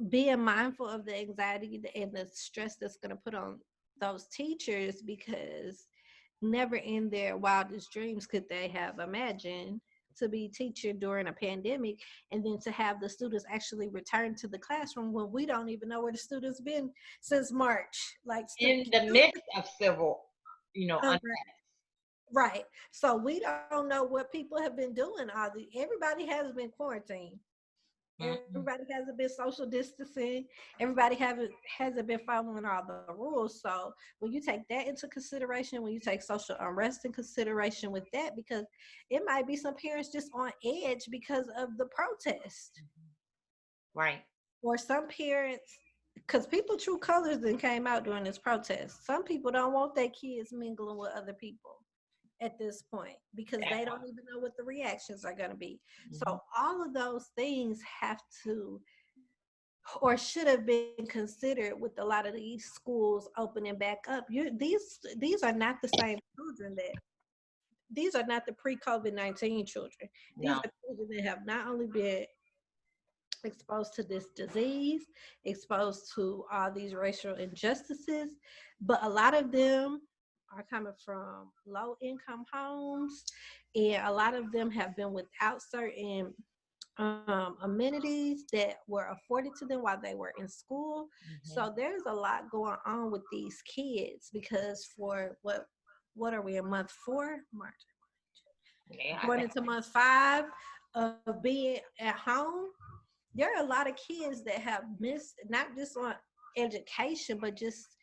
being mindful of the anxiety and the stress that's going to put on those teachers, because never in their wildest dreams could they have imagined to be teacher during a pandemic, and then to have the students actually return to the classroom when we don't even know where the students been since March. Like, In the midst of civil, unrest. Right. So we don't know what people have been doing. Everybody has been quarantined. Mhm. Everybody hasn't been social distancing. Everybody hasn't been following all the rules. So when you take that into consideration, when you take social unrest in consideration with that, because it might be some parents just on edge because of the protest, Right. or some parents, because people true colors then came out during this protest. Some people don't want their kids mingling with other people at this point, because That they don't part. even know what the reactions are going to be. Mhm. So all of those things have to, or should have been considered with a lot of these schools opening back up. These are not the same children that these are not the pre-COVID-19 children. These No. are children that have not only been exposed to this disease, exposed to all these racial injustices, but a lot of them are coming from low income homes, and a lot of them have been without certain amenities that were afforded to them while they were in school. Mhm. So there's a lot going on with these kids, because for what are we in month 4, March, Yeah, I going think. into month 5 of being at home. There are a lot of kids that have missed, not just on education, but just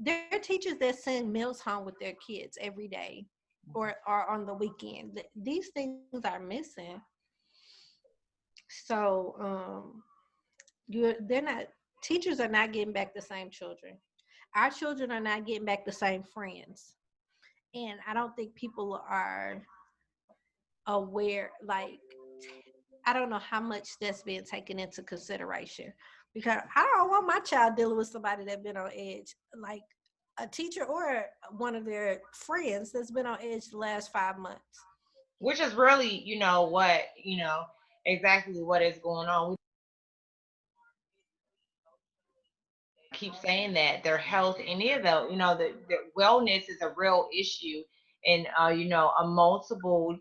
there are teachers that send meals home with their kids every day, or on the weekend. These things are missing. So they're not, teachers are not getting back the same children. Our children are not getting back the same friends. And I don't think people are aware, like, I don't know how much that's being taken into consideration, because I don't want my child dealing with somebody that's been on edge, like a teacher or one of their friends that's been on edge the last 5 months. Which is really, what, exactly what is going on. We keep saying that their health, any of the wellness is a real issue in, a multiple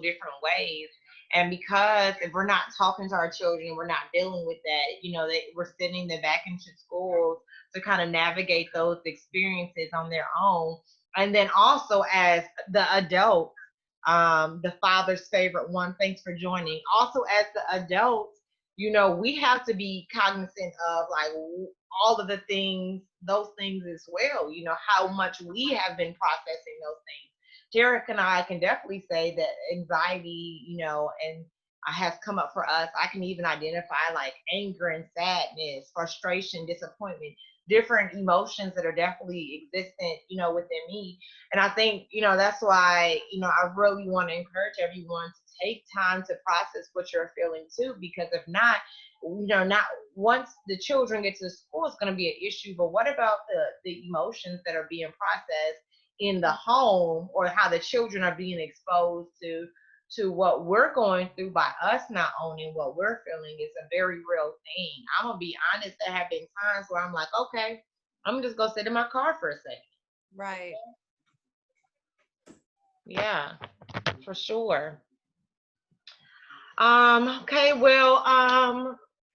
different ways. And because if we're not talking to our children, we're not dealing with that, we're sending them back into schools to kind of navigate those experiences on their own. And then also as the adults, the father's favorite one, thanks for joining. Also as the adults, we have to be cognizant of like all of the things, those things as well, how much we have been processing those things. Derek and I can definitely say that anxiety, and has come up for us. I can even identify like anger and sadness, frustration, disappointment, different emotions that are definitely existent, within me. And I think, that's why, I really want to encourage everyone to take time to process what you're feeling too, because if not, not once the children get to school, it's going to be an issue. But what about the emotions that are being processed in the home, or how the children are being exposed to what we're going through by us not owning what we're feeling is a very real thing. I'm gonna be honest. There have been times where I'm like, okay, I'm just gonna sit in my car for a second. Right. Yeah, for sure. Okay, well,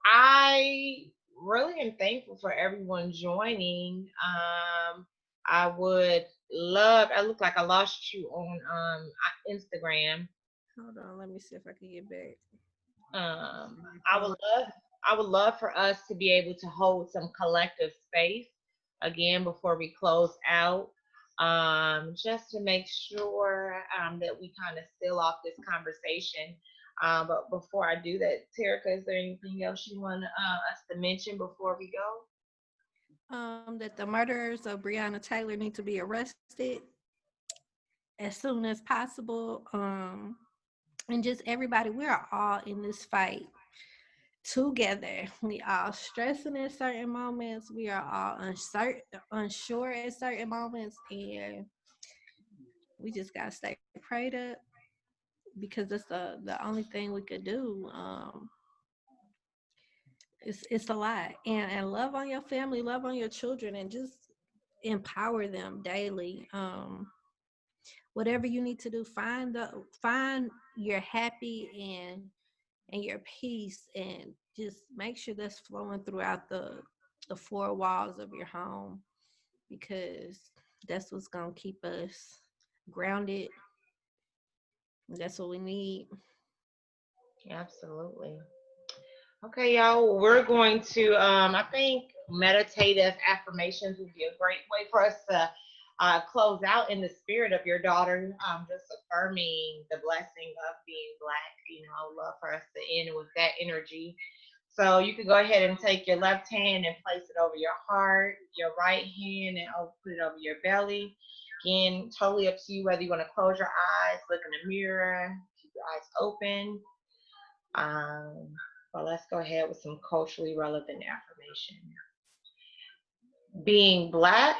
I really am thankful for everyone joining. I would love, I look like I lost you on Instagram. Hold on, let me see if I can get back. I would love, for us to be able to hold some collective space again before we close out. Just to make sure that we kind of seal off this conversation. But before I do that, Terica, is there anything else you want us to mention before we go? That the murderers of Breonna Taylor need to be arrested as soon as possible. And just everybody, we are all in this fight together. We all stressing at certain moments. We are all unsure at certain moments, and we just gotta stay prayed up, because that's the only thing we could do. It's a lot. And love on your family, love on your children, and just empower them daily. Whatever you need to do, find your happy and your peace, and just make sure that's flowing throughout the four walls of your home, because that's what's gonna keep us grounded. That's what we need. Absolutely. Okay, y'all, we're going to, I think meditative affirmations would be a great way for us to close out in the spirit of your daughter, just affirming the blessing of being Black. I would love for us to end with that energy. So you can go ahead and take your left hand and place it over your heart, your right hand and put it over your belly. Again, totally up to you whether you want to close your eyes, look in the mirror, keep your eyes open. Well, let's go ahead with some culturally relevant affirmation. Being Black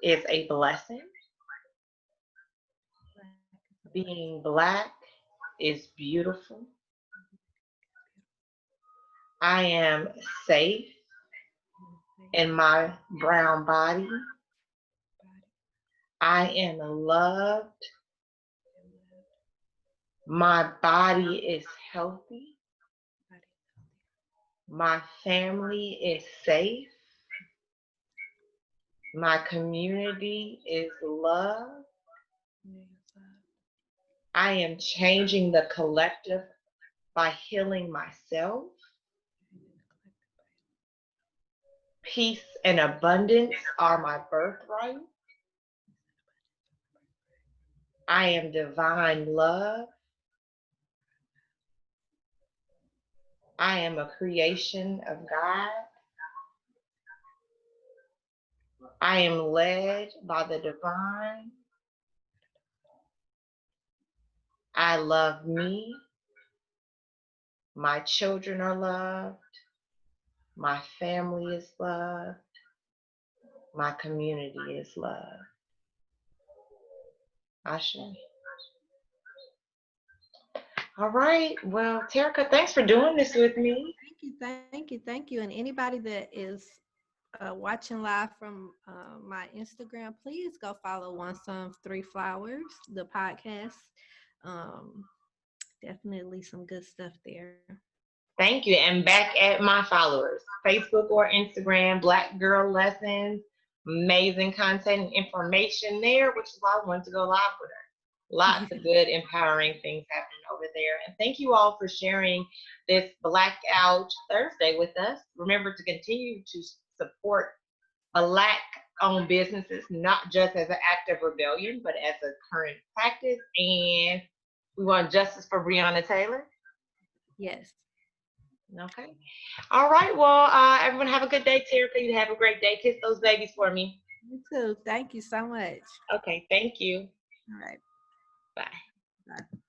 is a blessing. Being Black is beautiful. I am safe in my brown body. I am loved. My body is healthy. My family is safe. My community is loved. I am changing the collective by healing myself. Peace and abundance are my birthright. I am divine love. I am a creation of God. I am led by the divine. I love me. My children are loved. My family is loved. My community is loved. Ashe. All right. Well, Terrica, thanks for doing this with me. Thank you. And anybody that is watching live from my Instagram, please go follow One Sun, Three Flowers, the podcast. Um, Definitely some good stuff there. Thank you. And back at my followers, Facebook or Instagram, Black Girl Lessons, amazing content and information there, which is why I wanted to go live with her. Lots of good, empowering things happening over there. And thank you all for sharing this Blackout Thursday with us. Remember to continue to support Black-owned businesses, not just as an act of rebellion, but as a current practice. And we want justice for Breonna Taylor. Yes. Okay. All right. Well, everyone have a good day. Terrica, you have a great day. Kiss those babies for me. You too. Thank you so much. Okay. Thank you. All right. Bye. Bye.